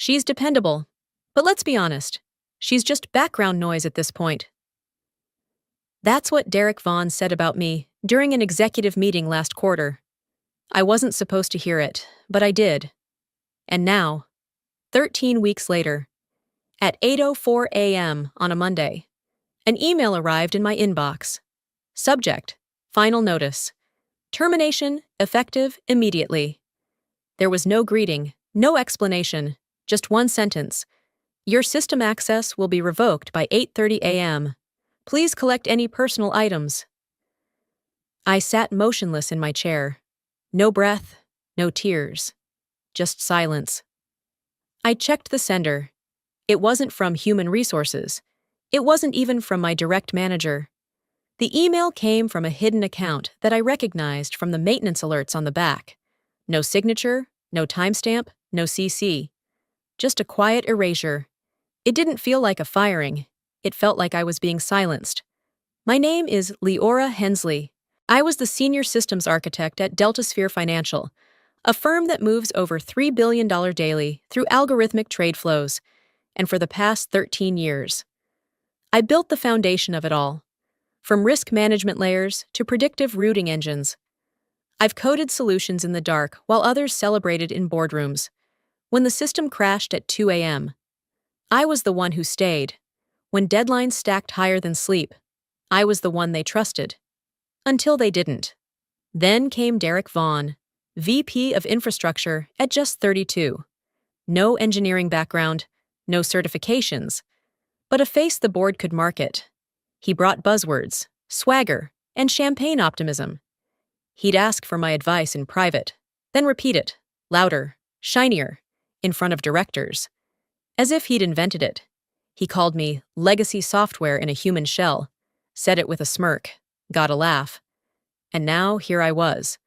She's dependable. But let's be honest, she's just background noise at this point. That's what Derek Vaughn said about me during an executive meeting last quarter. I wasn't supposed to hear it, but I did. And now, 13 weeks later, at 8:04 a.m. on a Monday, an email arrived in my inbox. Subject: Final notice. Termination, effective immediately. There was no greeting, no explanation, just one sentence. Your system access will be revoked by 8:30 a.m. Please collect any personal items. I sat motionless in my chair. No breath, no tears, just silence. I checked the sender. It wasn't from Human Resources. It wasn't even from my direct manager. The email came from a hidden account that I recognized from the maintenance alerts on the back. No signature, no timestamp, no CC. Just a quiet erasure. It didn't feel like a firing. It felt like I was being silenced. My name is Leora Hensley. I was the senior systems architect at DeltaSphere Financial, a firm that moves over $3 billion daily through algorithmic trade flows, and for the past 13 years. I built the foundation of it all, from risk management layers to predictive routing engines. I've coded solutions in the dark while others celebrated in boardrooms. When the system crashed at 2 a.m., I was the one who stayed. When deadlines stacked higher than sleep, I was the one they trusted. Until they didn't. Then came Derek Vaughn, VP of Infrastructure at just 32. No engineering background, no certifications, but a face the board could market. He brought buzzwords, swagger, and champagne optimism. He'd ask for my advice in private, then repeat it, louder, shinier, in front of directors. As if he'd invented it. He called me legacy software in a human shell, said it with a smirk, got a laugh. And now here I was,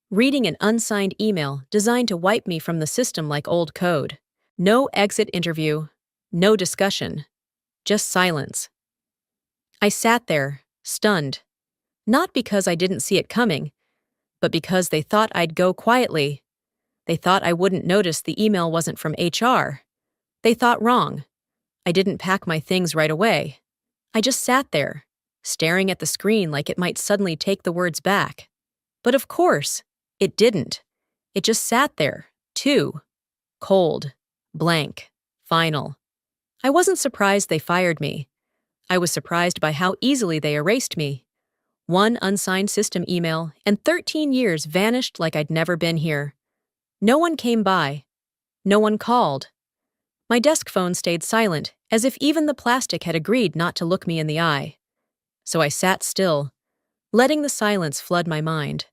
reading an unsigned email designed to wipe me from the system like old code. No exit interview, no discussion, just silence. I sat there, stunned, not because I didn't see it coming, but because they thought I'd go quietly. They thought I wouldn't notice the email wasn't from HR. They thought wrong. I didn't pack my things right away. I just sat there, staring at the screen like it might suddenly take the words back. But of course, it didn't. It just sat there, too. Cold, blank, final. I wasn't surprised they fired me. I was surprised by how easily they erased me. One unsigned system email, and 13 years vanished like I'd never been here. No one came by. No one called. My desk phone stayed silent, as if even the plastic had agreed not to look me in the eye. So I sat still, letting the silence flood my mind.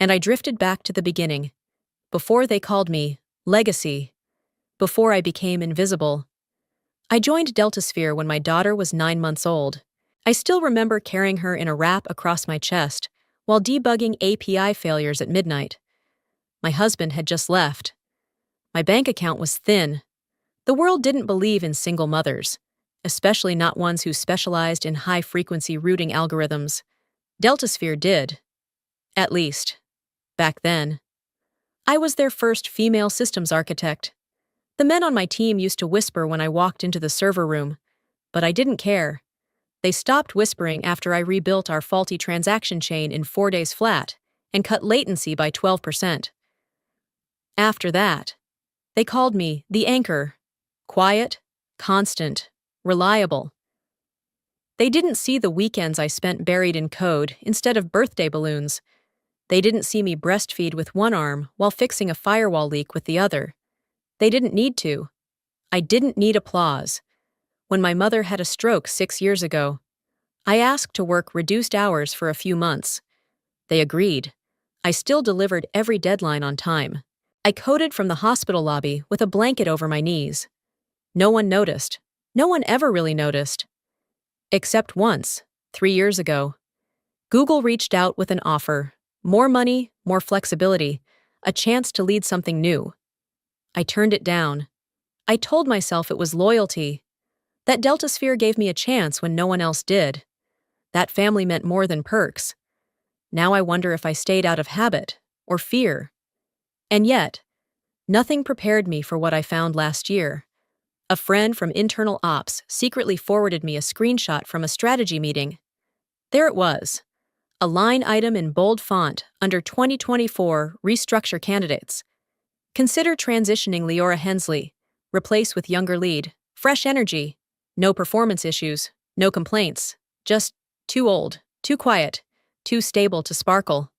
And I drifted back to the beginning, before they called me legacy, before I became invisible. I joined DeltaSphere when my daughter was 9 months old. I still remember carrying her in a wrap across my chest while debugging API failures at midnight. My husband had just left. My bank account was thin. The world didn't believe in single mothers, especially not ones who specialized in high-frequency routing algorithms. DeltaSphere did. At least, back then. I was their first female systems architect. The men on my team used to whisper when I walked into the server room, but I didn't care. They stopped whispering after I rebuilt our faulty transaction chain in 4 days flat and cut latency by 12%. After that, they called me the anchor. Quiet, constant, reliable. They didn't see the weekends I spent buried in code instead of birthday balloons. They didn't see me breastfeed with one arm while fixing a firewall leak with the other. They didn't need to. I didn't need applause. When my mother had a stroke 6 years ago, I asked to work reduced hours for a few months. They agreed. I still delivered every deadline on time. I coded from the hospital lobby with a blanket over my knees. No one noticed. No one ever really noticed. Except once, 3 years ago. Google reached out with an offer. More money, more flexibility, a chance to lead something new. I turned it down. I told myself it was loyalty. That DeltaSphere gave me a chance when no one else did. That family meant more than perks. Now I wonder if I stayed out of habit or fear. And yet, Nothing prepared me for what I found last year. A friend from internal ops secretly forwarded me a screenshot from a strategy meeting. There it was, a line item in bold font under 2024 restructure candidates. Consider transitioning Leora Hensley. Replace with younger lead. Fresh energy. No performance issues. No complaints. Just too old, too quiet, too stable to sparkle.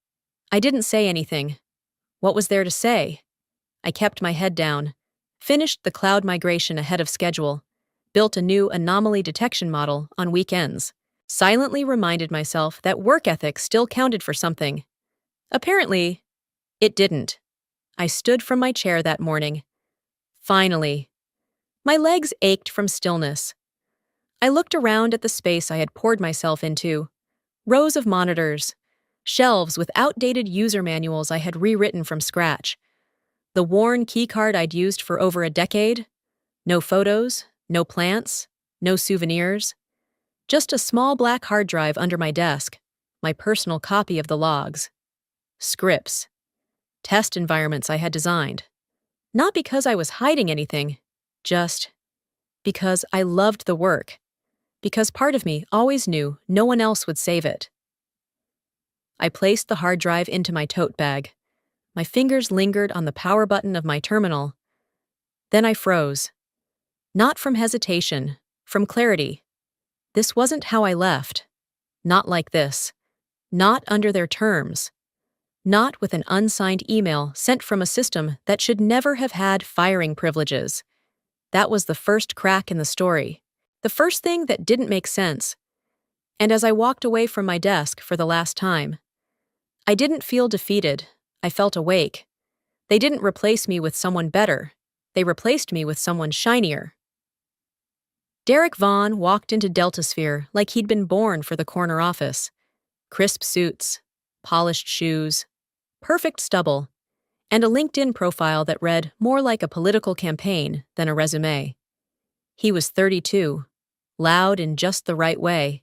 I didn't say anything. What was there to say? I kept my head down, finished the cloud migration ahead of schedule, built a new anomaly detection model on weekends, silently reminded myself that work ethic still counted for something. Apparently, it didn't. I stood from my chair that morning. Finally. My legs ached from stillness. I looked around at the space I had poured myself into. Rows of monitors, shelves with outdated user manuals I had rewritten from scratch, the worn keycard I'd used for over a decade. No photos, no plants, no souvenirs. Just a small black hard drive under my desk, my personal copy of the logs. Scripts. Test environments I had designed. Not because I was hiding anything, just because I loved the work. Because part of me always knew no one else would save it. I placed the hard drive into my tote bag. My fingers lingered on the power button of my terminal. Then I froze. Not from hesitation, from clarity. This wasn't how I left. Not like this. Not under their terms. Not with an unsigned email sent from a system that should never have had firing privileges. That was the first crack in the story. The first thing that didn't make sense. And as I walked away from my desk for the last time, I didn't feel defeated. I felt awake. They didn't replace me with someone better. They replaced me with someone shinier. Derek Vaughn walked into Deltasphere like he'd been born for the corner office. Crisp suits, polished shoes, perfect stubble, and a LinkedIn profile that read more like a political campaign than a resume. He was 32, loud in just the right way,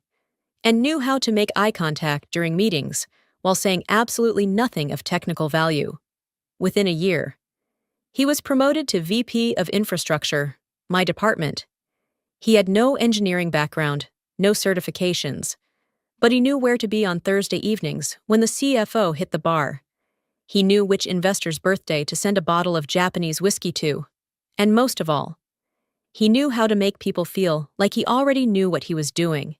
and knew how to make eye contact during meetings while saying absolutely nothing of technical value. Within a year, he was promoted to VP of Infrastructure, my department. He had no engineering background, no certifications, but he knew where to be on Thursday evenings when the CFO hit the bar. He knew which investor's birthday to send a bottle of Japanese whiskey to. And most of all, he knew how to make people feel like he already knew what he was doing.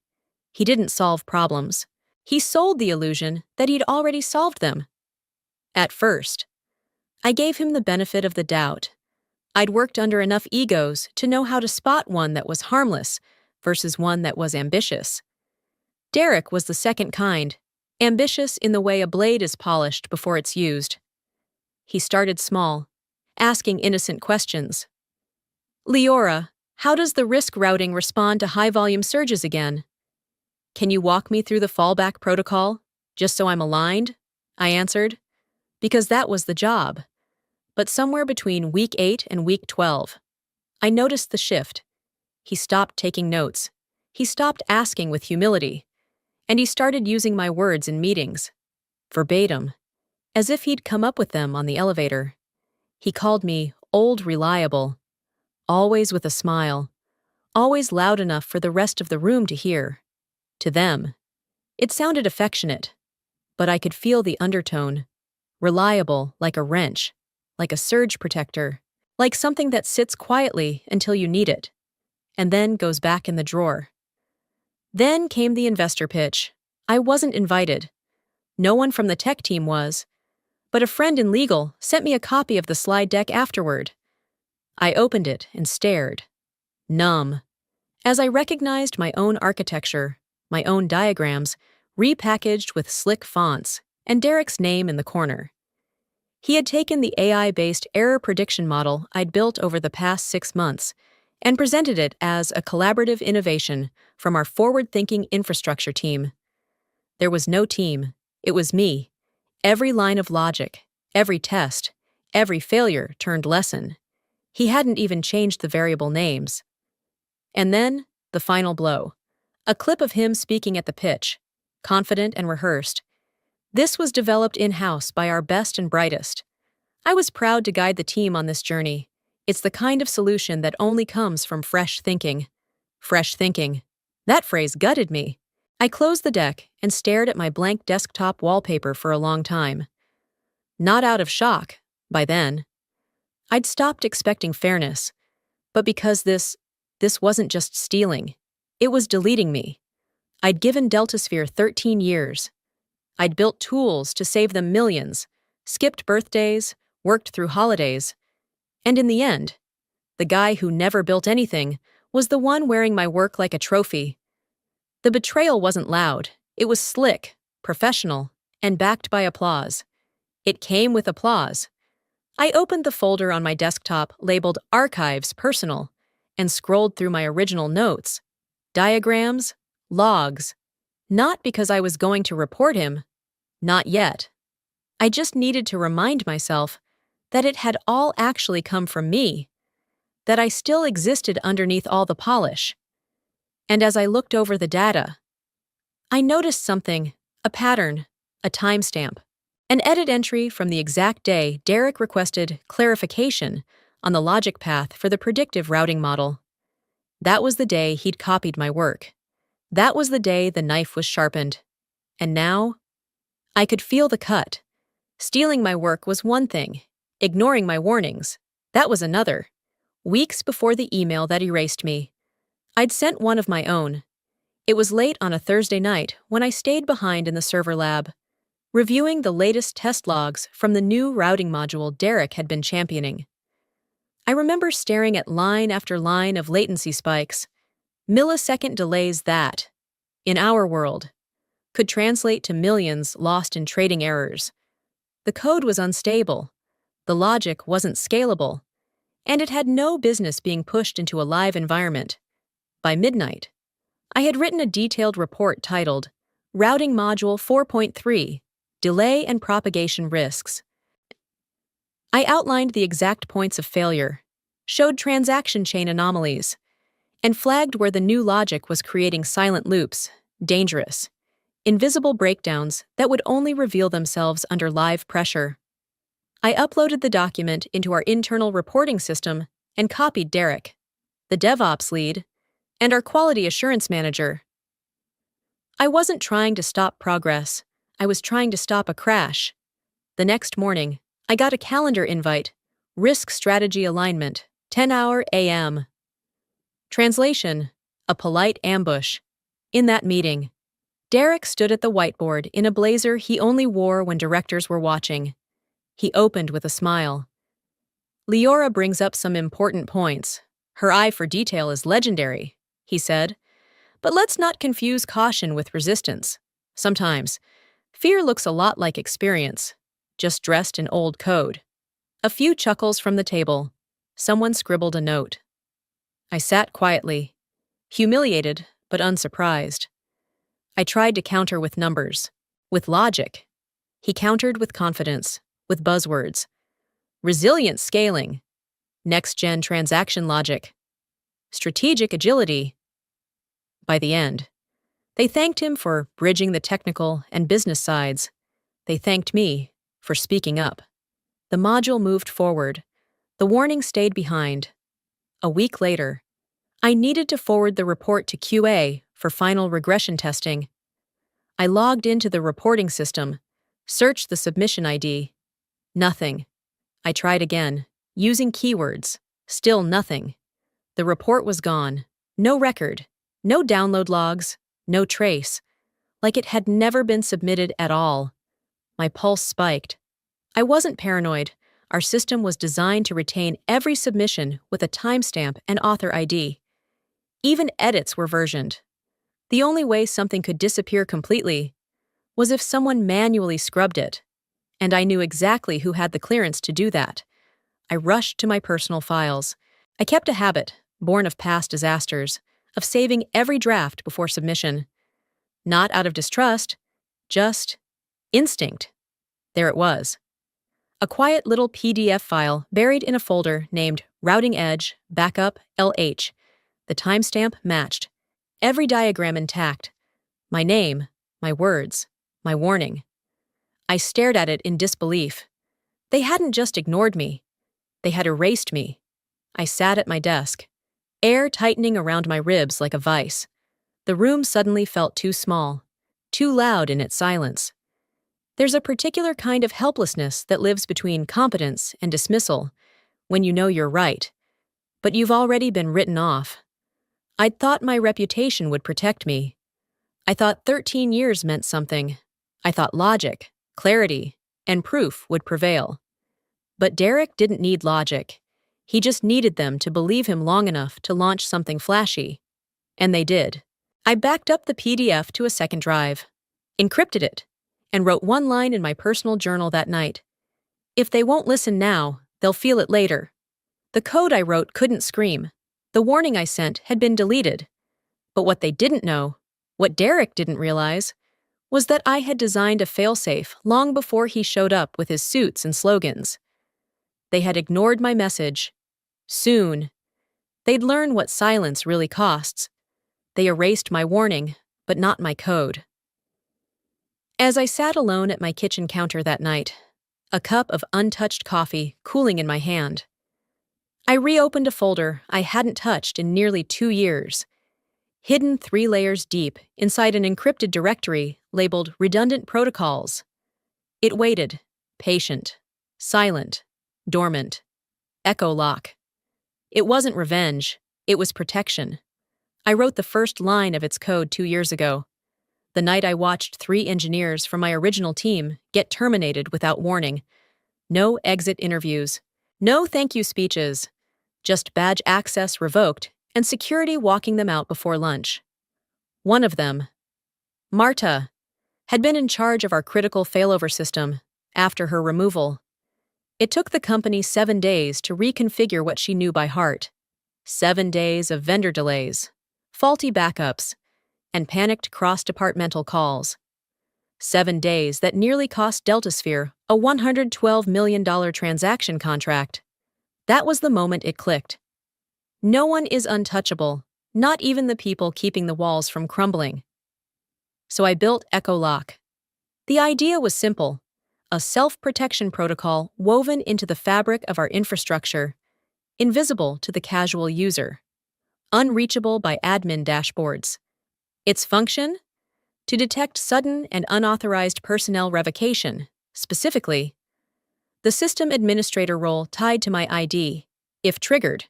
He didn't solve problems. He sold the illusion that he'd already solved them. At first, I gave him the benefit of the doubt. I'd worked under enough egos to know how to spot one that was harmless versus one that was ambitious. Derek was the second kind, ambitious in the way a blade is polished before it's used. He started small, asking innocent questions. Leora, how does the risk routing respond to high-volume surges again? Can you walk me through the fallback protocol, just so I'm aligned? I answered, because that was the job. But somewhere between week 8 and week 12, I noticed the shift. He stopped taking notes. He stopped asking with humility. And he started using my words in meetings. Verbatim. As if he'd come up with them on the elevator. He called me old reliable. Always with a smile. Always loud enough for the rest of the room to hear. To them, it sounded affectionate. But I could feel the undertone. Reliable like a wrench. Like a surge protector, like something that sits quietly until you need it, and then goes back in the drawer. Then came the investor pitch. I wasn't invited. No one from the tech team was, but a friend in legal sent me a copy of the slide deck afterward. I opened it and stared, numb, as I recognized my own architecture, my own diagrams, repackaged with slick fonts, and Derek's name in the corner. He had taken the AI-based error prediction model I'd built over the past 6 months and presented it as a collaborative innovation from our forward-thinking infrastructure team. There was no team. It was me. Every line of logic, every test, every failure turned lesson. He hadn't even changed the variable names. And then, the final blow. A clip of him speaking at the pitch, confident and rehearsed. This was developed in-house by our best and brightest. I was proud to guide the team on this journey. It's the kind of solution that only comes from fresh thinking. Fresh thinking. That phrase gutted me. I closed the deck and stared at my blank desktop wallpaper for a long time. Not out of shock, by then. I'd stopped expecting fairness, but because this wasn't just stealing. It was deleting me. I'd given Deltasphere 13 years. I'd built tools to save them millions, skipped birthdays, worked through holidays. And in the end, the guy who never built anything was the one wearing my work like a trophy. The betrayal wasn't loud. It was slick, professional, and backed by applause. It came with applause. I opened the folder on my desktop labeled Archives Personal and scrolled through my original notes, diagrams, logs. Not because I was going to report him. Not yet. I just needed to remind myself that it had all actually come from me, that I still existed underneath all the polish. And as I looked over the data, I noticed something, a pattern, a timestamp, an edit entry from the exact day Derek requested clarification on the logic path for the predictive routing model. That was the day he'd copied my work. That was the day the knife was sharpened. And now, I could feel the cut. Stealing my work was one thing. Ignoring my warnings, that was another. Weeks before the email that erased me, I'd sent one of my own. It was late on a Thursday night when I stayed behind in the server lab, reviewing the latest test logs from the new routing module Derek had been championing. I remember staring at line after line of latency spikes, millisecond delays that, in our world, could translate to millions lost in trading errors. The code was unstable, the logic wasn't scalable, and it had no business being pushed into a live environment. By midnight, I had written a detailed report titled Routing Module 4.3, Delay and Propagation Risks. I outlined the exact points of failure, showed transaction chain anomalies, and flagged where the new logic was creating silent loops, dangerous, invisible breakdowns that would only reveal themselves under live pressure. I uploaded the document into our internal reporting system and copied Derek, the DevOps lead, and our quality assurance manager. I wasn't trying to stop progress. I was trying to stop a crash. The next morning, I got a calendar invite, Risk Strategy Alignment, 10-hour a.m. Translation, a polite ambush. In that meeting, Derek stood at the whiteboard in a blazer he only wore when directors were watching. He opened with a smile. Leora brings up some important points. Her eye for detail is legendary, he said. But let's not confuse caution with resistance. Sometimes, fear looks a lot like experience, just dressed in old code. A few chuckles from the table. Someone scribbled a note. I sat quietly, humiliated but unsurprised. I tried to counter with numbers, with logic. He countered with confidence, with buzzwords. Resilient scaling, next-gen transaction logic, strategic agility. By the end, they thanked him for bridging the technical and business sides. They thanked me for speaking up. The module moved forward. The warning stayed behind. A week later, I needed to forward the report to QA for final regression testing. I logged into the reporting system, searched the submission ID. Nothing. I tried again, using keywords. Still nothing. The report was gone. No record. No download logs. No trace. Like it had never been submitted at all. My pulse spiked. I wasn't paranoid. Our system was designed to retain every submission with a timestamp and author ID. Even edits were versioned. The only way something could disappear completely was if someone manually scrubbed it. And I knew exactly who had the clearance to do that. I rushed to my personal files. I kept a habit, born of past disasters, of saving every draft before submission. Not out of distrust, just instinct. There it was. A quiet little PDF file buried in a folder named Routing Edge Backup LH. The timestamp matched. Every diagram intact. My name, my words, my warning. I stared at it in disbelief. They hadn't just ignored me, they had erased me. I sat at my desk, air tightening around my ribs like a vice. The room suddenly felt too small, too loud in its silence. There's a particular kind of helplessness that lives between competence and dismissal when you know you're right, but you've already been written off. I'd thought my reputation would protect me. I thought 13 years meant something. I thought logic, clarity, and proof would prevail. But Derek didn't need logic. He just needed them to believe him long enough to launch something flashy. And they did. I backed up the PDF to a second drive, encrypted it, and wrote one line in my personal journal that night. If they won't listen now, they'll feel it later. The code I wrote couldn't scream. The warning I sent had been deleted. But what they didn't know, what Derek didn't realize, was that I had designed a failsafe long before he showed up with his suits and slogans. They had ignored my message. Soon, they'd learn what silence really costs. They erased my warning, but not my code. As I sat alone at my kitchen counter that night, a cup of untouched coffee cooling in my hand, I reopened a folder I hadn't touched in nearly 2 years, hidden 3 layers deep inside an encrypted directory labeled redundant protocols. It waited, patient, silent, dormant. Echolock. It wasn't revenge, it was protection. I wrote the first line of its code 2 years ago, the night I watched 3 engineers from my original team get terminated without warning. No exit interviews, no thank you speeches, just badge access revoked and security walking them out before lunch. One of them, Marta, had been in charge of our critical failover system after her removal. It took the company 7 days to reconfigure what she knew by heart. 7 days of vendor delays, faulty backups, and panicked cross-departmental calls. 7 days that nearly cost DeltaSphere a $112 million transaction contract. That was the moment it clicked. No one is untouchable, not even the people keeping the walls from crumbling. So I built Echolock. The idea was simple, a self-protection protocol woven into the fabric of our infrastructure, invisible to the casual user, unreachable by admin dashboards. Its function? To detect sudden and unauthorized personnel revocation, specifically, the system administrator role tied to my ID. If triggered,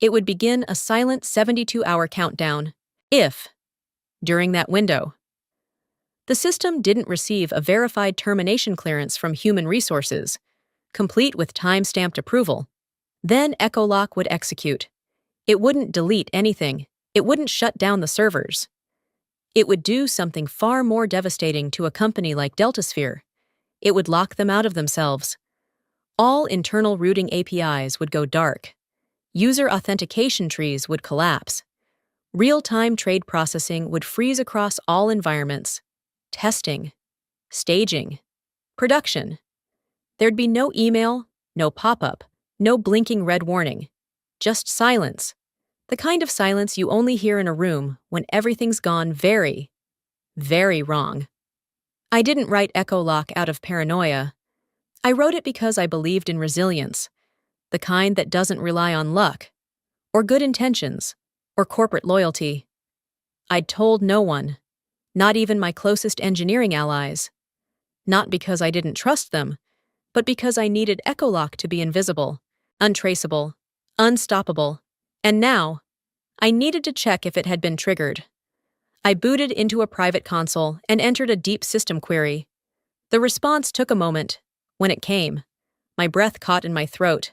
it would begin a silent 72-hour countdown, if, during that window, the system didn't receive a verified termination clearance from Human Resources, complete with time-stamped approval, then Echolock would execute. It wouldn't delete anything. It wouldn't shut down the servers. It would do something far more devastating to a company like DeltaSphere. It would lock them out of themselves. All internal routing APIs would go dark. User authentication trees would collapse. Real-time trade processing would freeze across all environments. Testing, staging, production. There'd be no email, no pop-up, no blinking red warning. Just silence. The kind of silence you only hear in a room when everything's gone very, very wrong. I didn't write Echolock out of paranoia. I wrote it because I believed in resilience, the kind that doesn't rely on luck, or good intentions, or corporate loyalty. I'd told no one, not even my closest engineering allies. Not because I didn't trust them, but because I needed Echolock to be invisible, untraceable, unstoppable. And now, I needed to check if it had been triggered. I booted into a private console and entered a deep system query. The response took a moment. When it came, my breath caught in my throat.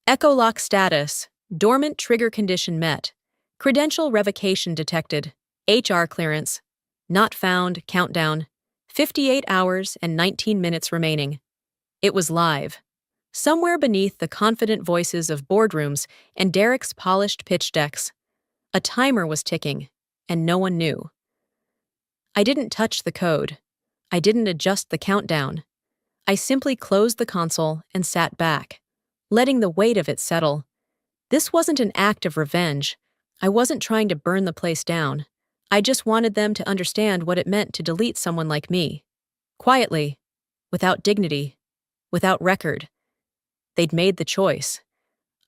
Echolock status, dormant trigger condition met. Credential revocation detected. HR clearance. Not found, countdown. 58 hours and 19 minutes remaining. It was live. Somewhere beneath the confident voices of boardrooms and Derek's polished pitch decks, a timer was ticking, and no one knew. I didn't touch the code. I didn't adjust the countdown. I simply closed the console and sat back, letting the weight of it settle. This wasn't an act of revenge. I wasn't trying to burn the place down. I just wanted them to understand what it meant to delete someone like me. Quietly, without dignity, without record. They'd made the choice.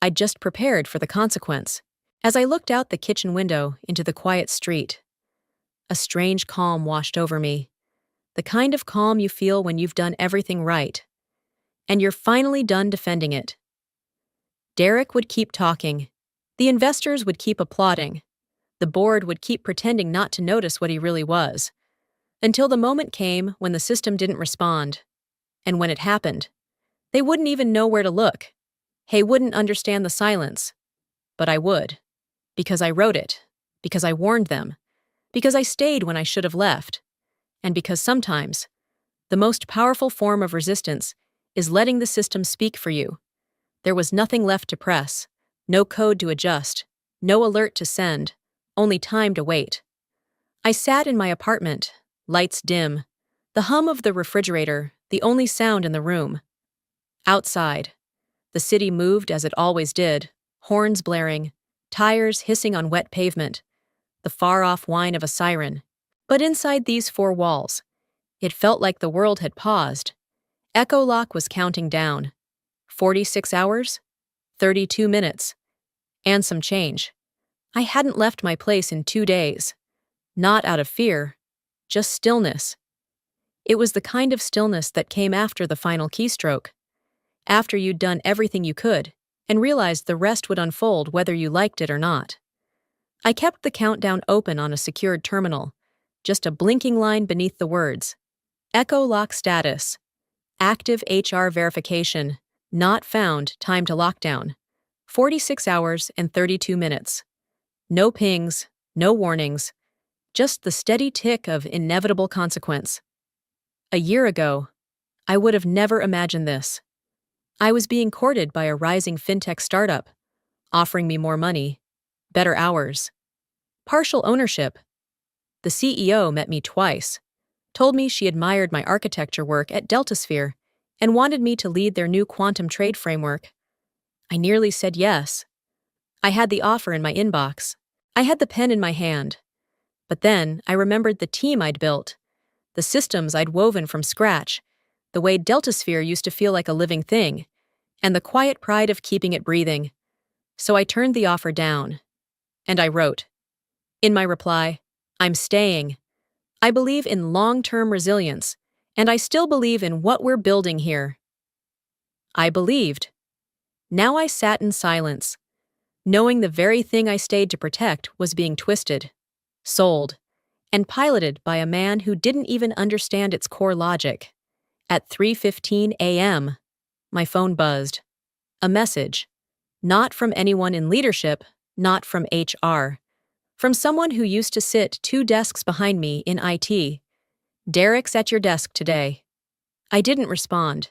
I'd just prepared for the consequence. As I looked out the kitchen window into the quiet street, a strange calm washed over me. The kind of calm you feel when you've done everything right, and you're finally done defending it. Derek would keep talking. The investors would keep applauding. The board would keep pretending not to notice what he really was. Until the moment came when the system didn't respond. And when it happened, they wouldn't even know where to look. Hay wouldn't understand the silence. But I would. Because I wrote it. Because I warned them. Because I stayed when I should have left. And because sometimes, the most powerful form of resistance is letting the system speak for you. There was nothing left to press, no code to adjust, no alert to send, only time to wait. I sat in my apartment, lights dim, the hum of the refrigerator, the only sound in the room. Outside, the city moved as it always did, horns blaring, tires hissing on wet pavement, the far-off whine of a siren. But inside these four walls, it felt like the world had paused. Echolock was counting down. 46 hours? 32 minutes. And some change. I hadn't left my place in 2 days. Not out of fear, just stillness. It was the kind of stillness that came after the final keystroke. After you'd done everything you could, and realized the rest would unfold whether you liked it or not. I kept the countdown open on a secured terminal, just a blinking line beneath the words. Echolock status. Active HR verification. Not found. Time to lockdown. 46 hours and 32 minutes. No pings, no warnings. Just the steady tick of inevitable consequence. A year ago, I would have never imagined this. I was being courted by a rising fintech startup, offering me more money, better hours, partial ownership. The CEO met me twice, told me she admired my architecture work at DeltaSphere and wanted me to lead their new quantum trade framework. I nearly said yes. I had the offer in my inbox. I had the pen in my hand. But then I remembered the team I'd built, the systems I'd woven from scratch, the way DeltaSphere used to feel like a living thing, and the quiet pride of keeping it breathing. So I turned the offer down. And I wrote. In my reply, I'm staying. I believe in long-term resilience, and I still believe in what we're building here. I believed. Now I sat in silence, knowing the very thing I stayed to protect was being twisted, sold, and piloted by a man who didn't even understand its core logic. At 3:15 a.m., my phone buzzed. A message. Not from anyone in leadership, not from HR. From someone who used to sit 2 desks behind me in IT. Derek's at your desk today. I didn't respond,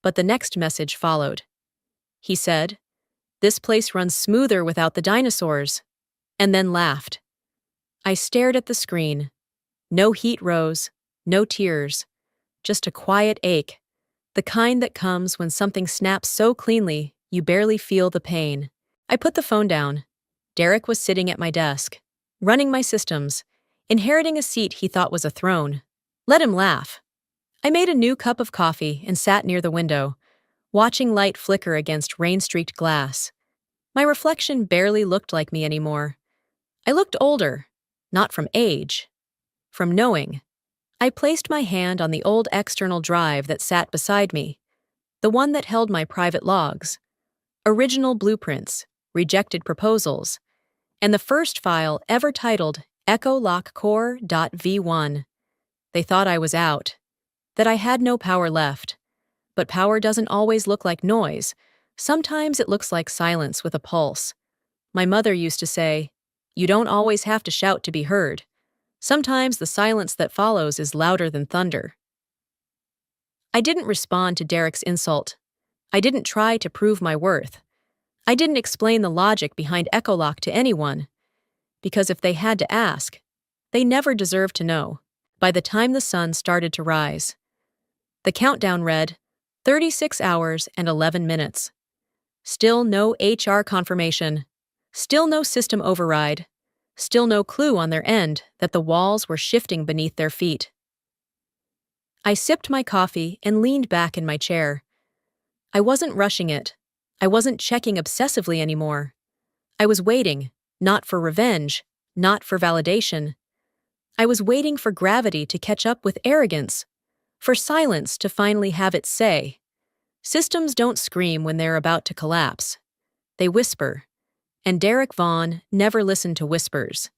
but the next message followed. He said, this place runs smoother without the dinosaurs, and then laughed. I stared at the screen. No heat rose, no tears, just a quiet ache, the kind that comes when something snaps so cleanly you barely feel the pain. I put the phone down. Derek was sitting at my desk, running my systems, inheriting a seat he thought was a throne. Let him laugh. I made a new cup of coffee and sat near the window, watching light flicker against rain-streaked glass. My reflection barely looked like me anymore. I looked older, not from age, from knowing. I placed my hand on the old external drive that sat beside me, the one that held my private logs, original blueprints, rejected proposals, and the first file ever titled echolockcore.v1. They thought I was out, that I had no power left. But power doesn't always look like noise. Sometimes it looks like silence with a pulse. My mother used to say, you don't always have to shout to be heard. Sometimes the silence that follows is louder than thunder. I didn't respond to Derek's insult. I didn't try to prove my worth. I didn't explain the logic behind Echolock to anyone. Because if they had to ask, they never deserved to know. By the time the sun started to rise, the countdown read, 36 hours and 11 minutes. Still no HR confirmation. Still no system override. Still no clue on their end that the walls were shifting beneath their feet. I sipped my coffee and leaned back in my chair. I wasn't rushing it. I wasn't checking obsessively anymore. I was waiting, not for revenge, not for validation. I was waiting for gravity to catch up with arrogance, for silence to finally have its say. Systems don't scream when they're about to collapse. They whisper. And Derek Vaughan never listened to whispers.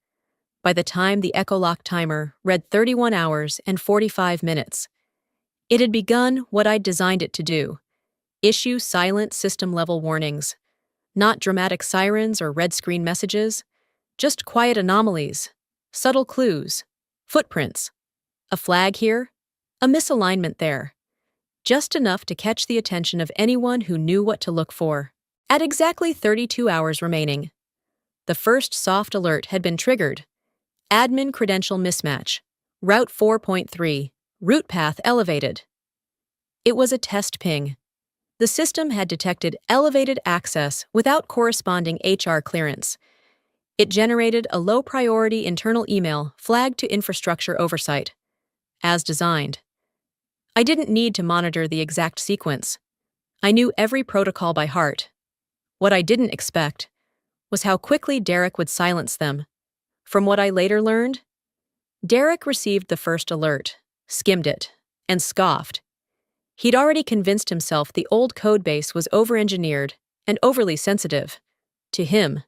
By the time the Echolock timer read 31 hours and 45 minutes, it had begun what I'd designed it to do: issue silent system-level warnings. Not dramatic sirens or red screen messages, just quiet anomalies, subtle clues, footprints, a flag here, a misalignment there, just enough to catch the attention of anyone who knew what to look for. At exactly 32 hours remaining, the first soft alert had been triggered. Admin credential mismatch. Route 4.3. Route path elevated. It was a test ping. The system had detected elevated access without corresponding HR clearance. It generated a low-priority internal email flagged to infrastructure oversight. As designed. I didn't need to monitor the exact sequence. I knew every protocol by heart. What I didn't expect was how quickly Derek would silence them. From what I later learned, Derek received the first alert, skimmed it, and scoffed. He'd already convinced himself the old codebase was over-engineered and overly sensitive. To him,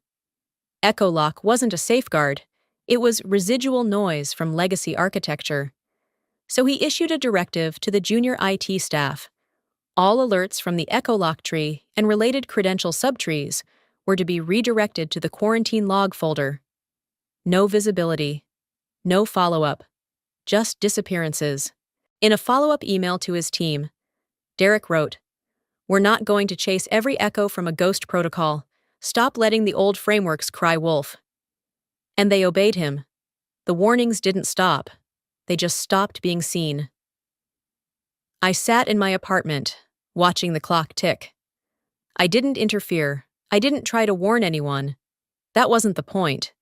Echolock wasn't a safeguard, it was residual noise from legacy architecture. So he issued a directive to the junior IT staff. All alerts from the Echolock tree and related credential subtrees were to be redirected to the quarantine log folder. No visibility, no follow-up, just disappearances. In a follow-up email to his team, Derek wrote, "We're not going to chase every echo from a ghost protocol. Stop letting the old frameworks cry wolf." And they obeyed him. The warnings didn't stop. They just stopped being seen. I sat in my apartment, watching the clock tick. I didn't interfere. I didn't try to warn anyone. That wasn't the point.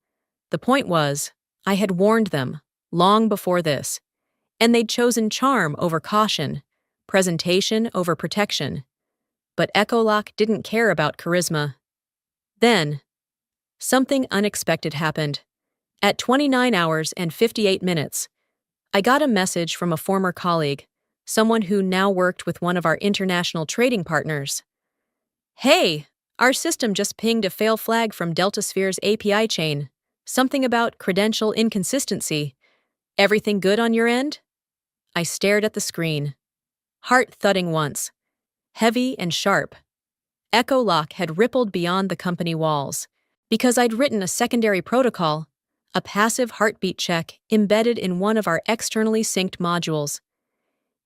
The point was, I had warned them, long before this, and they'd chosen charm over caution, presentation over protection. But Echolock didn't care about charisma. Then, something unexpected happened. At 29 hours and 58 minutes, I got a message from a former colleague, someone who now worked with one of our international trading partners. "Hey, our system just pinged a fail flag from DeltaSphere's API chain. Something about credential inconsistency. Everything good on your end?" I stared at the screen. Heart thudding once. Heavy and sharp. Echolock had rippled beyond the company walls. Because I'd written a secondary protocol, a passive heartbeat check embedded in one of our externally synced modules.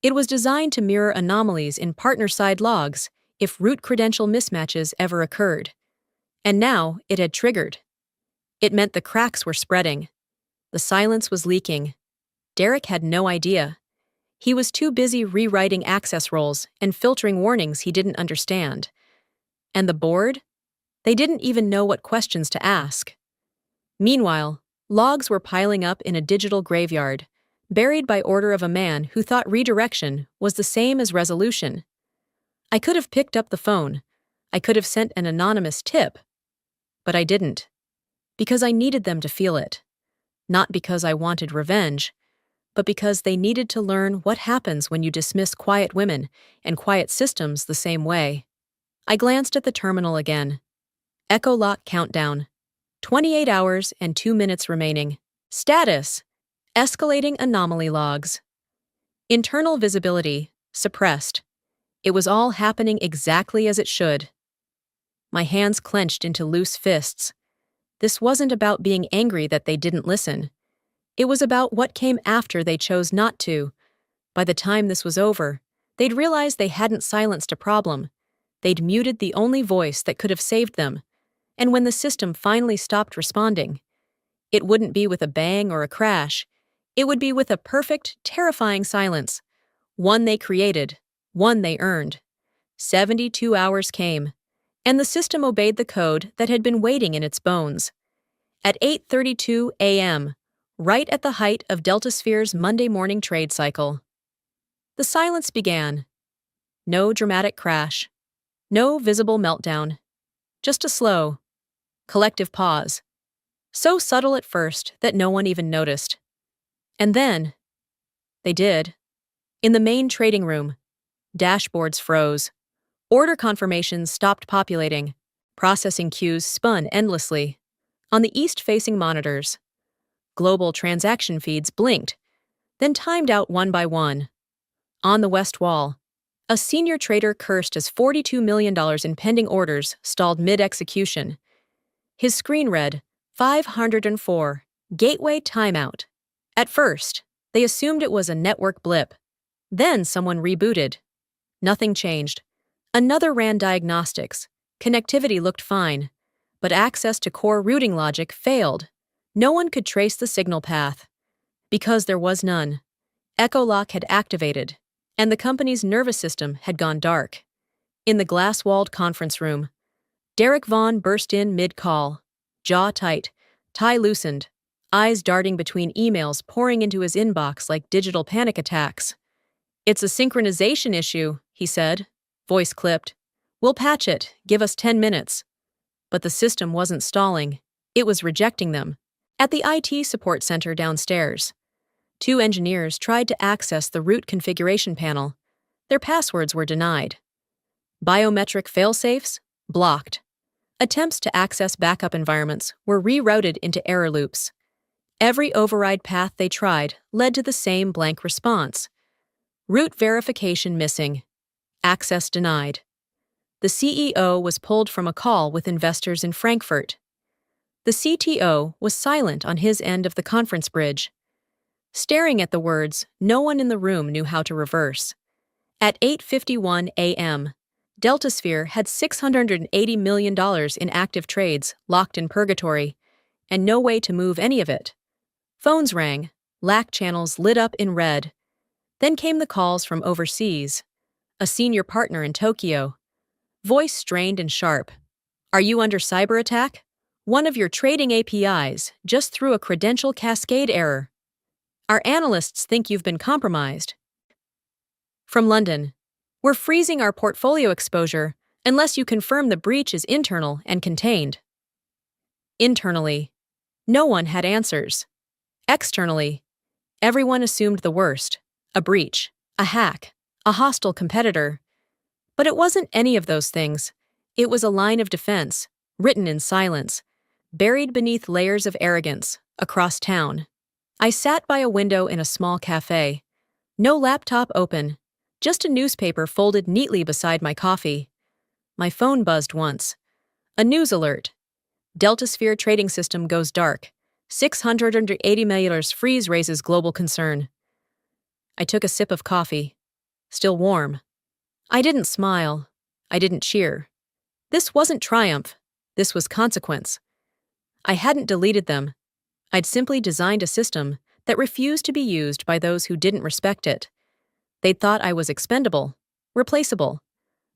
It was designed to mirror anomalies in partner-side logs if root credential mismatches ever occurred. And now it had triggered. It meant the cracks were spreading. The silence was leaking. Derek had no idea. He was too busy rewriting access roles and filtering warnings he didn't understand. And the board? They didn't even know what questions to ask. Meanwhile, logs were piling up in a digital graveyard, buried by order of a man who thought redirection was the same as resolution. I could have picked up the phone. I could have sent an anonymous tip. But I didn't. Because I needed them to feel it. Not because I wanted revenge, but because they needed to learn what happens when you dismiss quiet women and quiet systems the same way. I glanced at the terminal again. Echolock countdown. 28 hours and 2 minutes remaining. Status: escalating anomaly logs. Internal visibility: suppressed. It was all happening exactly as it should. My hands clenched into loose fists. This wasn't about being angry that they didn't listen. It was about what came after they chose not to. By the time this was over, they'd realized they hadn't silenced a problem. They'd muted the only voice that could have saved them. And when the system finally stopped responding, it wouldn't be with a bang or a crash. It would be with a perfect, terrifying silence. One they created, one they earned. 72 hours came, and the system obeyed the code that had been waiting in its bones. At 8:32 a.m., right at the height of DeltaSphere's Monday morning trade cycle, the silence began. No dramatic crash, No visible meltdown, just a slow, collective pause, so subtle at first that no one even noticed. And then, they did. In the main trading room, dashboards froze. Order confirmations stopped populating. Processing queues spun endlessly. On the east-facing monitors, global transaction feeds blinked, then timed out one by one. On the west wall, a senior trader cursed as $42 million in pending orders stalled mid-execution. His screen read, 504, Gateway Timeout. At first, they assumed it was a network blip. Then someone rebooted. Nothing changed. Another ran diagnostics. Connectivity looked fine, but access to core routing logic failed. No one could trace the signal path. Because there was none. Echolock had activated, and the company's nervous system had gone dark. In the glass-walled conference room, Derek Vaughn burst in mid-call, jaw tight, tie loosened, eyes darting between emails pouring into his inbox like digital panic attacks. "It's a synchronization issue," he said, voice clipped. "We'll patch it, give us 10 minutes. But the system wasn't stalling. It was rejecting them. At the IT support center downstairs, 2 engineers tried to access the root configuration panel. Their passwords were denied. Biometric failsafes? Blocked. Attempts to access backup environments were rerouted into error loops. Every override path they tried led to the same blank response. Root verification missing. Access denied. The CEO was pulled from a call with investors in Frankfurt. The CTO was silent on his end of the conference bridge. Staring at the words, no one in the room knew how to reverse. At 8:51 a.m., DeltaSphere had $680 million in active trades locked in purgatory, and no way to move any of it. Phones rang, LAC channels lit up in red. Then came the calls from overseas. A senior partner in Tokyo. Voice strained and sharp. "Are you under cyber attack? One of your trading APIs just threw a credential cascade error. Our analysts think you've been compromised." From London, "We're freezing our portfolio exposure unless you confirm the breach is internal and contained." Internally, no one had answers. Externally, everyone assumed the worst: a breach, a hack, a hostile competitor. But it wasn't any of those things. It was a line of defense, written in silence, buried beneath layers of arrogance, across town. I sat by a window in a small cafe. No laptop open, just a newspaper folded neatly beside my coffee. My phone buzzed once. A news alert. DeltaSphere trading system goes dark. $680 million freeze raises global concern. I took a sip of coffee. Still warm. I didn't smile. I didn't cheer. This wasn't triumph. This was consequence. I hadn't deleted them. I'd simply designed a system that refused to be used by those who didn't respect it. They'd thought I was expendable, replaceable,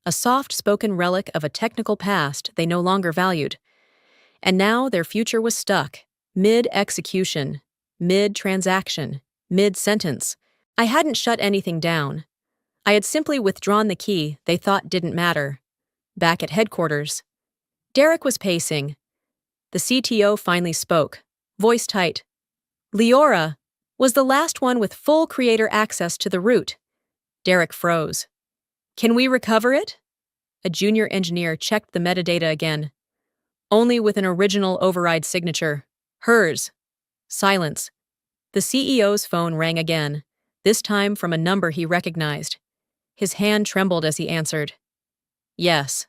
a soft-spoken relic of a technical past they no longer valued. And now their future was stuck, mid-execution, mid-transaction, mid-sentence. I hadn't shut anything down. I had simply withdrawn the key they thought didn't matter. Back at headquarters, Derek was pacing. The CTO finally spoke, voice tight. "Leora was the last one with full creator access to the root." Derek froze. "Can we recover it?" A junior engineer checked the metadata again. "Only with an original override signature. Hers." Silence. The CEO's phone rang again, this time from a number he recognized. His hand trembled as he answered. "Yes,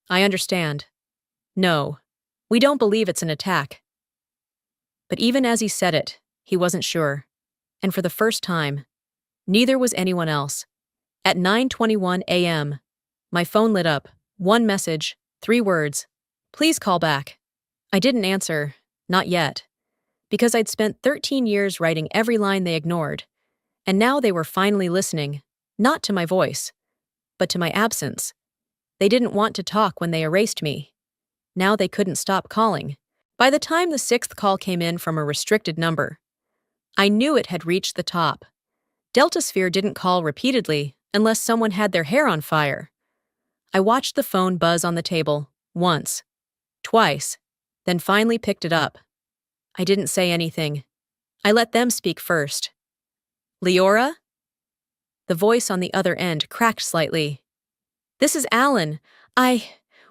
I understand. No, we don't believe it's an attack." But even as he said it, he wasn't sure. And for the first time, neither was anyone else. At 9:21 a.m., my phone lit up. One message, 3 words. "Please call back." I didn't answer, not yet, because I'd spent 13 years writing every line they ignored, and now they were finally listening, not to my voice, but to my absence. They didn't want to talk when they erased me. Now they couldn't stop calling. By the time the 6th call came in from a restricted number, I knew it had reached the top. DeltaSphere didn't call repeatedly unless someone had their hair on fire. I watched the phone buzz on the table, once, twice, then finally picked it up. I didn't say anything. I let them speak first. Leora? The voice on the other end cracked slightly. This is Alan.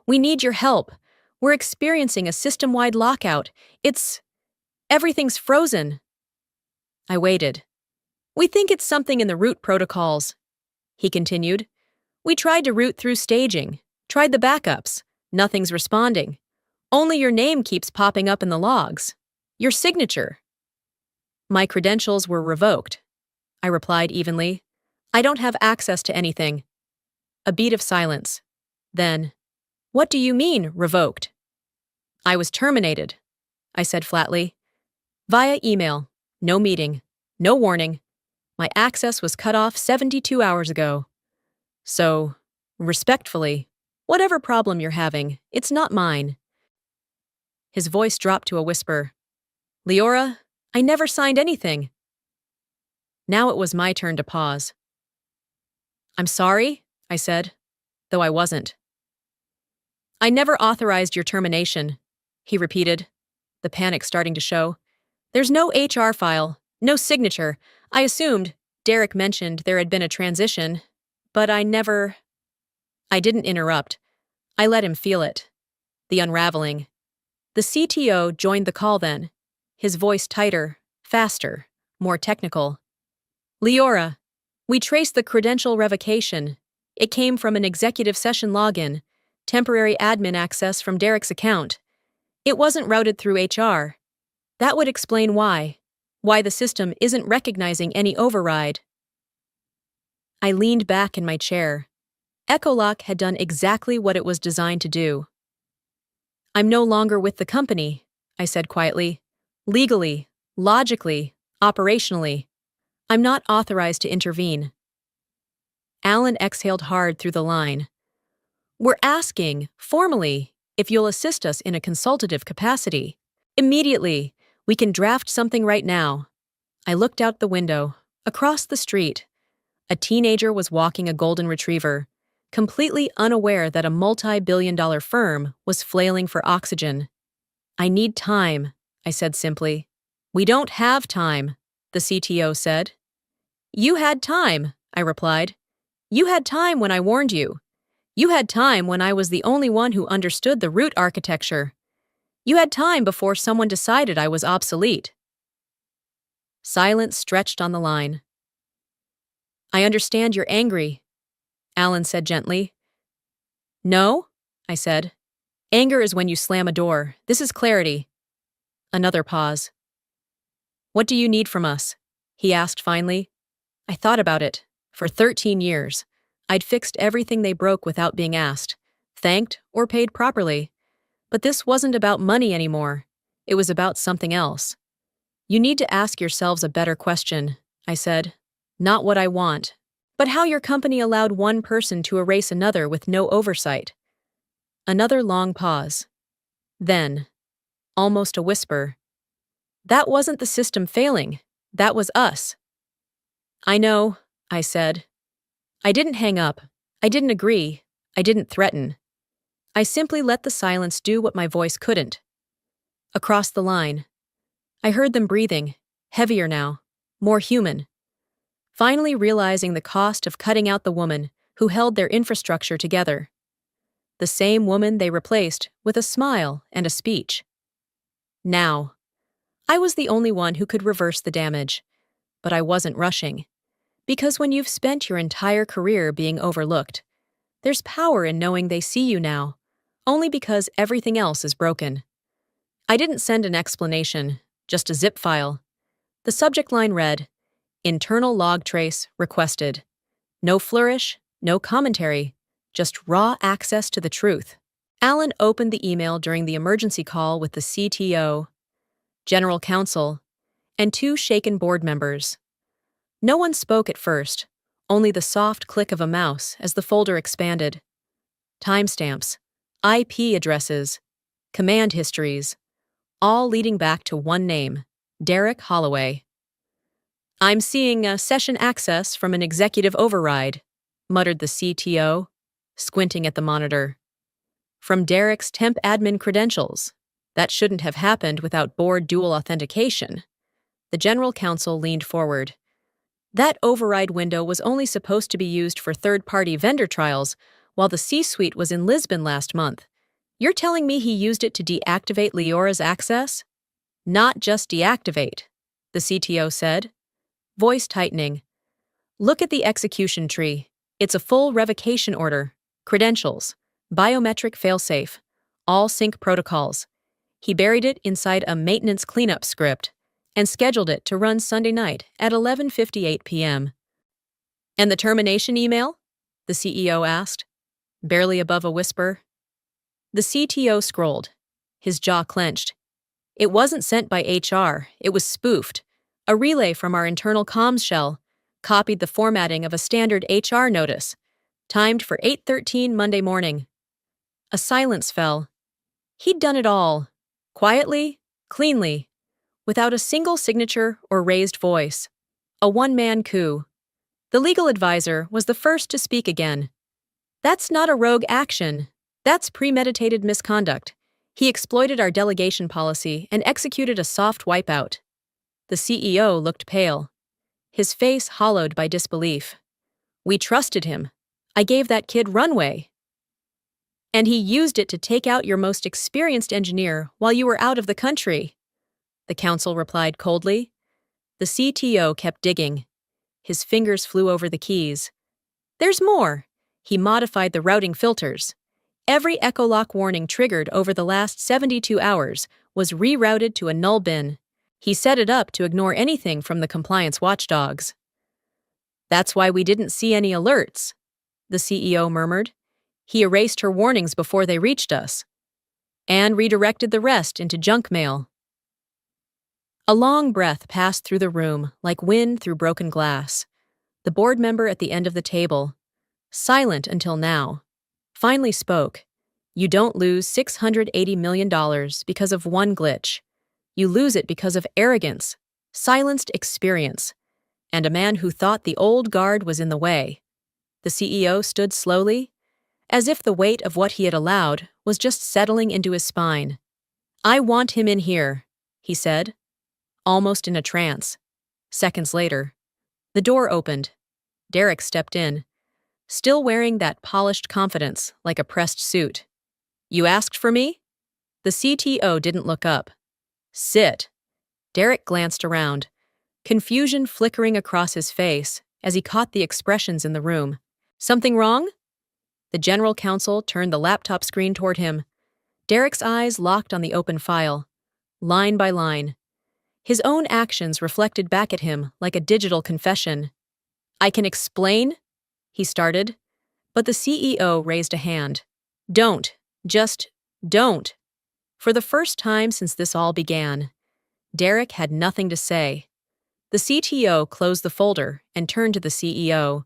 We need your help. We're experiencing a system-wide lockout. Everything's frozen. I waited. We think it's something in the root protocols, he continued. We tried to route through staging, tried the backups. Nothing's responding. Only your name keeps popping up in the logs. Your signature. My credentials were revoked, I replied evenly. I don't have access to anything. A beat of silence. Then, what do you mean, revoked? I was terminated, I said flatly. Via email. No meeting. No warning. My access was cut off 72 hours ago. So, respectfully, whatever problem you're having, it's not mine. His voice dropped to a whisper. Leora, I never signed anything. Now it was my turn to pause. I'm sorry, I said, though I wasn't. I never authorized your termination, he repeated, the panic starting to show. There's no HR file, no signature. I assumed, Derek mentioned there had been a transition, but I didn't interrupt. I let him feel it. The unraveling. The CTO joined the call then, his voice tighter, faster, more technical. Leora, we traced the credential revocation. It came from an executive session login, temporary admin access from Derek's account. It wasn't routed through HR. That would explain why the system isn't recognizing any override. I leaned back in my chair. Echolock had done exactly what it was designed to do. I'm no longer with the company, I said quietly. Legally, logically, operationally. I'm not authorized to intervene. Alan exhaled hard through the line. We're asking, formally, if you'll assist us in a consultative capacity. Immediately, we can draft something right now. I looked out the window. Across the street, a teenager was walking a golden retriever, completely unaware that a multi-billion-dollar firm was flailing for oxygen. I need time, I said simply. We don't have time, the CTO said. You had time, I replied. You had time when I warned you. You had time when I was the only one who understood the root architecture. You had time before someone decided I was obsolete. Silence stretched on the line. I understand you're angry, Alan said gently. No, I said. Anger is when you slam a door. This is clarity. Another pause. What do you need from us? He asked finally. I thought about it. For 13 years, I'd fixed everything they broke without being asked, thanked, or paid properly. But this wasn't about money anymore. It was about something else. You need to ask yourselves a better question, I said. Not what I want, but how your company allowed one person to erase another with no oversight. Another long pause. Then, almost a whisper, that wasn't the system failing. That was us. I know, I said. I didn't hang up. I didn't agree. I didn't threaten. I simply let the silence do what my voice couldn't. Across the line, I heard them breathing, heavier now, more human. Finally realizing the cost of cutting out the woman who held their infrastructure together. The same woman they replaced with a smile and a speech. Now, I was the only one who could reverse the damage, but I wasn't rushing. Because when you've spent your entire career being overlooked, there's power in knowing they see you now, only because everything else is broken. I didn't send an explanation, just a zip file. The subject line read, Internal log trace requested. No flourish, no commentary, just raw access to the truth. Alan opened the email during the emergency call with the CTO, General Counsel, and 2 shaken board members. No one spoke at first, only the soft click of a mouse as the folder expanded. Timestamps, IP addresses, command histories, all leading back to one name, Derek Holloway. I'm seeing a session access from an executive override, muttered the CTO. squinting at the monitor. From Derek's temp admin credentials. That shouldn't have happened without board dual authentication. The general counsel leaned forward. That override window was only supposed to be used for third-party vendor trials while the C-suite was in Lisbon last month. You're telling me he used it to deactivate Leora's access? Not just deactivate, the CTO said, voice tightening. Look at the execution tree. It's a full revocation order, credentials, biometric failsafe, all sync protocols. He buried it inside a maintenance cleanup script and scheduled it to run Sunday night at 11:58 p.m. And the termination email? The CEO asked, barely above a whisper. The CTO scrolled, his jaw clenched. It wasn't sent by HR, it was spoofed. A relay from our internal comms shell copied the formatting of a standard HR notice, timed for 8:13 Monday morning. A silence fell. He'd done it all, quietly, cleanly, without a single signature or raised voice. A one-man coup. The legal advisor was the first to speak again. That's not a rogue action. That's premeditated misconduct. He exploited our delegation policy and executed a soft wipeout. The CEO looked pale, his face hollowed by disbelief. We trusted him. I gave that kid runway. And he used it to take out your most experienced engineer while you were out of the country. The counsel replied coldly. The CTO kept digging. His fingers flew over the keys. There's more. He modified the routing filters. Every Echolock warning triggered over the last 72 hours was rerouted to a null bin. He set it up to ignore anything from the compliance watchdogs. That's why we didn't see any alerts, the CEO murmured. He erased her warnings before they reached us, and redirected the rest into junk mail. A long breath passed through the room like wind through broken glass. The board member at the end of the table, silent until now, finally spoke. You don't lose $680 million because of one glitch. You lose it because of arrogance, silenced experience, and a man who thought the old guard was in the way. The CEO stood slowly, as if the weight of what he had allowed was just settling into his spine. I want him in here, he said, almost in a trance. Seconds later, the door opened. Derek stepped in, still wearing that polished confidence like a pressed suit. You asked for me? The CTO didn't look up. Sit. Derek glanced around, confusion flickering across his face as he caught the expressions in the room. Something wrong? The general counsel turned the laptop screen toward him. Derek's eyes locked on the open file, line by line. His own actions reflected back at him like a digital confession. I can explain, he started, but the CEO raised a hand. Don't. Just don't. For the first time since this all began, Derek had nothing to say. The CTO closed the folder and turned to the CEO.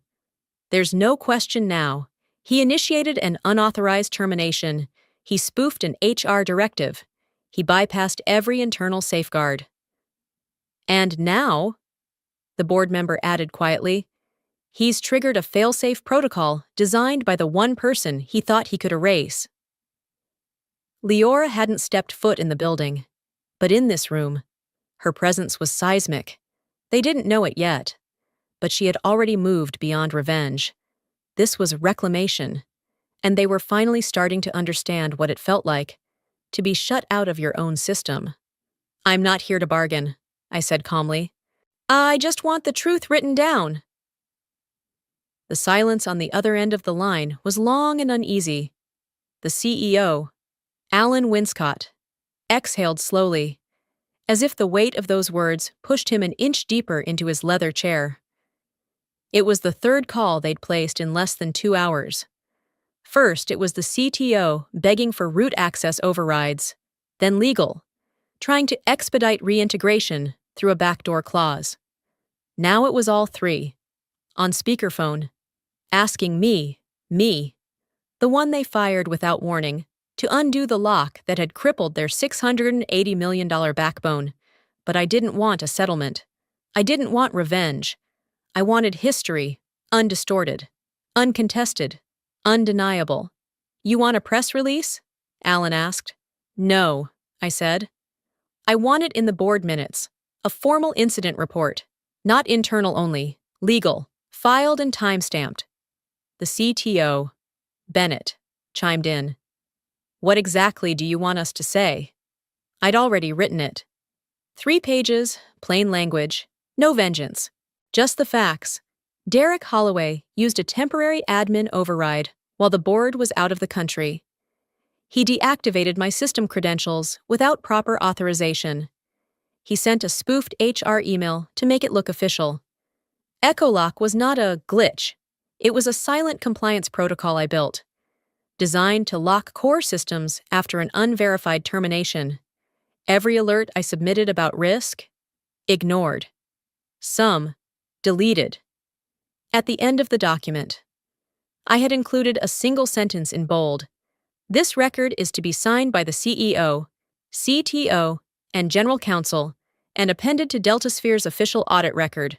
There's no question now. He initiated an unauthorized termination. He spoofed an HR directive. He bypassed every internal safeguard. And now, the board member added quietly, he's triggered a failsafe protocol designed by the one person he thought he could erase. Leora hadn't stepped foot in the building, but in this room, her presence was seismic. They didn't know it yet, but she had already moved beyond revenge. This was reclamation, and they were finally starting to understand what it felt like to be shut out of your own system. I'm not here to bargain, I said calmly. I just want the truth written down. The silence on the other end of the line was long and uneasy. The CEO, Alan Winscott, exhaled slowly, as if the weight of those words pushed him an inch deeper into his leather chair. It was the third call they'd placed in less than 2 hours. First, it was the CTO begging for root access overrides, then legal, trying to expedite reintegration through a backdoor clause. Now it was all three, on speakerphone, asking me, the one they fired without warning, to undo the lock that had crippled their $680 million backbone. But I didn't want a settlement. I didn't want revenge. I wanted history, undistorted, uncontested, Undeniable. You want a press release? Alan asked. No, I said. I want it in the board minutes. A formal incident report. Not internal only. Legal. Filed and time-stamped. The CTO, Bennett, chimed in. What exactly do you want us to say? I'd already written it. 3 pages, plain language, no vengeance. Just the facts. Derek Holloway used a temporary admin override while the board was out of the country. He deactivated my system credentials without proper authorization. He sent a spoofed HR email to make it look official. Echolock was not a glitch. It was a silent compliance protocol I built, designed to lock core systems after an unverified termination. Every alert I submitted about risk, ignored. Some, deleted. At the end of the document, I had included a single sentence in bold. This record is to be signed by the CEO, CTO, and General Counsel, and appended to DeltaSphere's official audit record.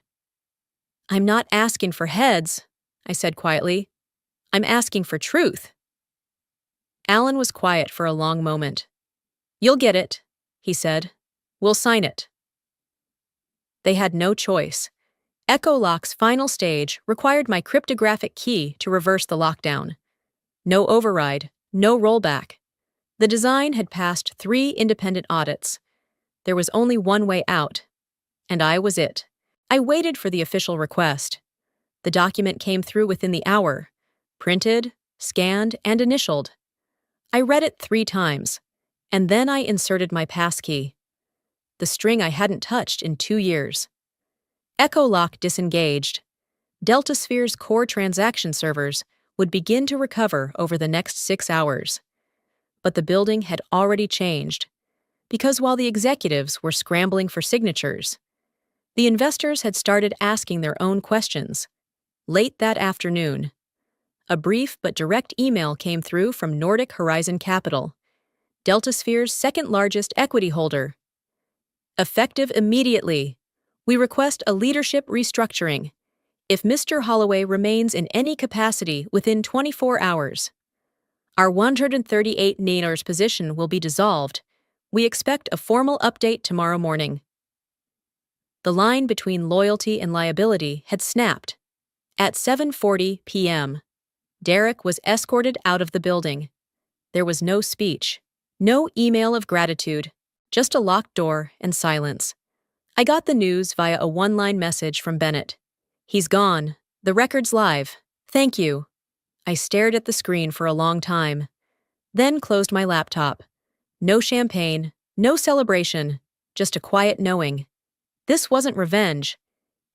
I'm not asking for heads, I said quietly. I'm asking for truth. Alan was quiet for a long moment. You'll get it, he said. We'll sign it. They had no choice. Echolock's final stage required my cryptographic key to reverse the lockdown. No override, no rollback. The design had passed 3 independent audits. There was only one way out, and I was it. I waited for the official request. The document came through within the hour, printed, scanned, and initialed. I read it 3 times, and then I inserted my passkey, the string I hadn't touched in 2 years. Echolock disengaged. DeltaSphere's core transaction servers would begin to recover over the next 6 hours. But the building had already changed, because while the executives were scrambling for signatures, the investors had started asking their own questions. Late that afternoon, a brief but direct email came through from Nordic Horizon Capital, DeltaSphere's second-largest equity holder. Effective immediately, we request a leadership restructuring. If Mr. Holloway remains in any capacity within 24 hours, our 138 Nailers position will be dissolved. We expect a formal update tomorrow morning. The line between loyalty and liability had snapped. At 7:40 p.m., Derek was escorted out of the building. There was no speech, no email of gratitude, just a locked door and silence. I got the news via a one-line message from Bennett. He's gone. The record's live. Thank you. I stared at the screen for a long time, then closed my laptop. No champagne, no celebration, just a quiet knowing. This wasn't revenge.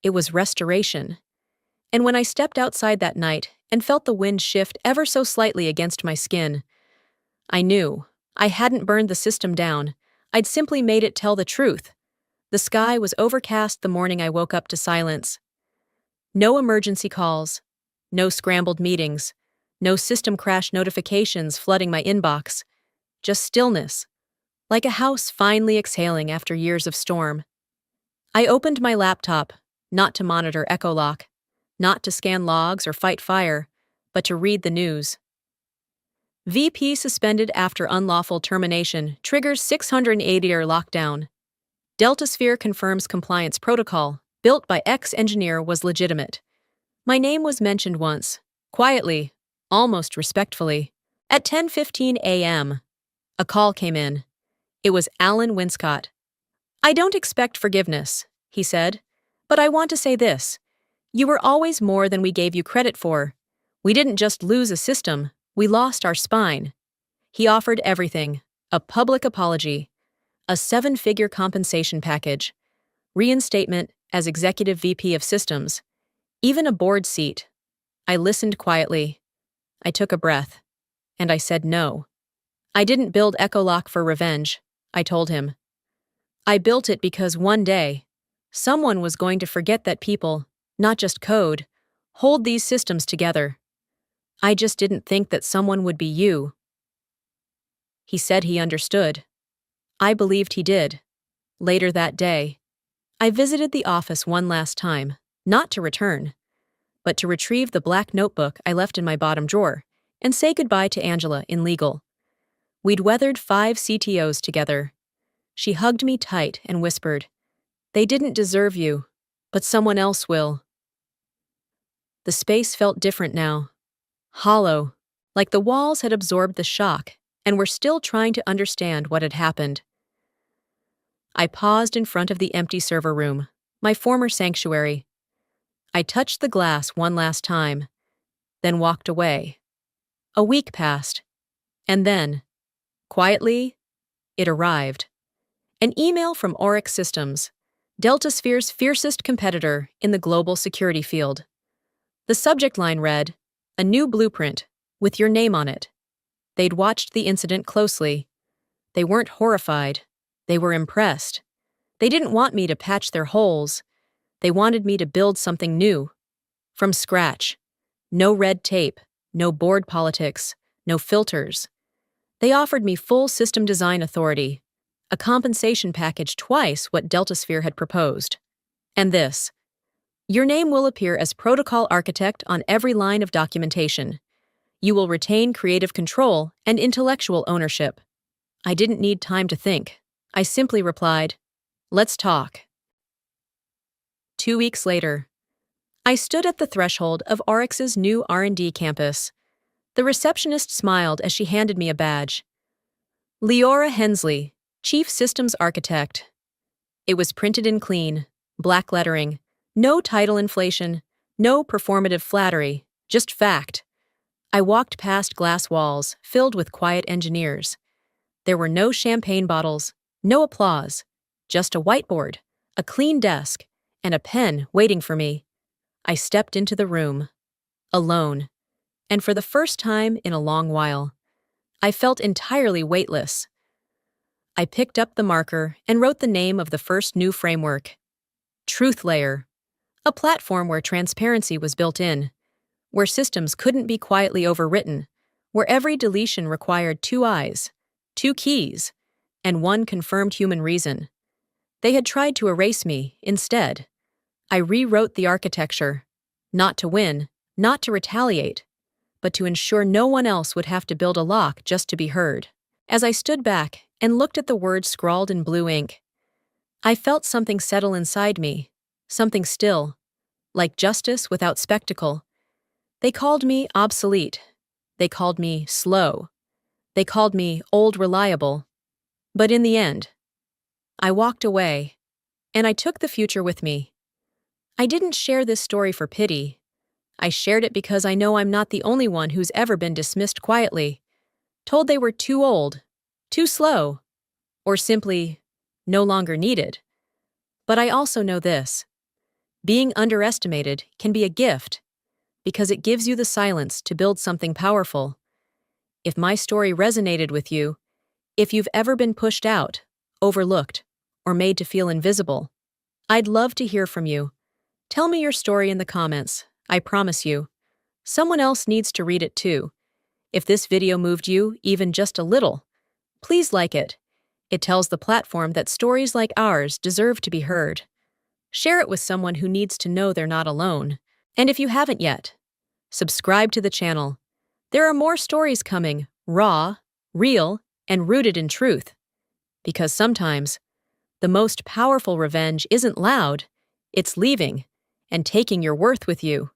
It was restoration. And when I stepped outside that night and felt the wind shift ever so slightly against my skin, I knew I hadn't burned the system down. I'd simply made it tell the truth. The sky was overcast the morning I woke up to silence. No emergency calls, no scrambled meetings, no system crash notifications flooding my inbox. Just stillness, like a house finally exhaling after years of storm. I opened my laptop, not to monitor Echolock, not to scan logs or fight fire, but to read the news. VP suspended after unlawful termination triggers 680-hour lockdown. DeltaSphere confirms compliance protocol, built by ex-engineer, was legitimate. My name was mentioned once, quietly, almost respectfully. At 10:15 a.m., a call came in. It was Alan Winscott. I don't expect forgiveness, he said, but I want to say this. You were always more than we gave you credit for. We didn't just lose a system, we lost our spine. He offered everything: a public apology, a 7-figure compensation package, reinstatement as executive VP of systems, even a board seat. I listened quietly. I took a breath, and I said no. I didn't build Echolock for revenge, I told him. I built it because one day, someone was going to forget that people, not just code, hold these systems together. I just didn't think that someone would be you. He said he understood. I believed he did. Later that day, I visited the office one last time, not to return, but to retrieve the black notebook I left in my bottom drawer. and say goodbye to Angela in legal. We'd weathered 5 CTOs together. She hugged me tight and whispered, "They didn't deserve you, but someone else will." The space felt different now. Hollow, like the walls had absorbed the shock and were still trying to understand what had happened. I paused in front of the empty server room, my former sanctuary. I touched the glass one last time, then walked away. A week passed, and then, quietly, it arrived. An email from Oryx Systems, DeltaSphere's fiercest competitor in the global security field. The subject line read, "A new blueprint, with your name on it." They'd watched the incident closely. They weren't horrified. They were impressed. They didn't want me to patch their holes. They wanted me to build something new. From scratch. No red tape, no board politics, no filters. They offered me full system design authority, a compensation package twice what DeltaSphere had proposed. And this. Your name will appear as protocol architect on every line of documentation. You will retain creative control and intellectual ownership. I didn't need time to think. I simply replied, "Let's talk." 2 weeks later, I stood at the threshold of Oryx's new R&D campus. The receptionist smiled as she handed me a badge. Leora Hensley, Chief Systems Architect. It was printed in clean, black lettering, no title inflation, no performative flattery, just fact. I walked past glass walls filled with quiet engineers. There were no champagne bottles, no applause, just a whiteboard, a clean desk, and a pen waiting for me. I stepped into the room, alone, and for the first time in a long while, I felt entirely weightless. I picked up the marker and wrote the name of the first new framework, Truth Layer, a platform where transparency was built in, where systems couldn't be quietly overwritten, where every deletion required 2 eyes, 2 keys, and 1 confirmed human reason. They had tried to erase me, instead. I rewrote the architecture, not to win, not to retaliate, but to ensure no one else would have to build a lock just to be heard. As I stood back and looked at the words scrawled in blue ink, I felt something settle inside me, something still, like justice without spectacle. They called me obsolete. They called me slow. They called me old reliable. But in the end, I walked away, and I took the future with me. I didn't share this story for pity. I shared it because I know I'm not the only one who's ever been dismissed quietly, told they were too old, too slow, or simply no longer needed. But I also know this. Being underestimated can be a gift, because it gives you the silence to build something powerful. If my story resonated with you, if you've ever been pushed out, overlooked, or made to feel invisible, I'd love to hear from you. Tell me your story in the comments. I promise you, someone else needs to read it too. If this video moved you even just a little, please like it. It tells the platform that stories like ours deserve to be heard. Share it with someone who needs to know they're not alone. And if you haven't yet, subscribe to the channel. There are more stories coming, raw, real, and rooted in truth. Because sometimes, the most powerful revenge isn't loud, it's leaving and taking your worth with you.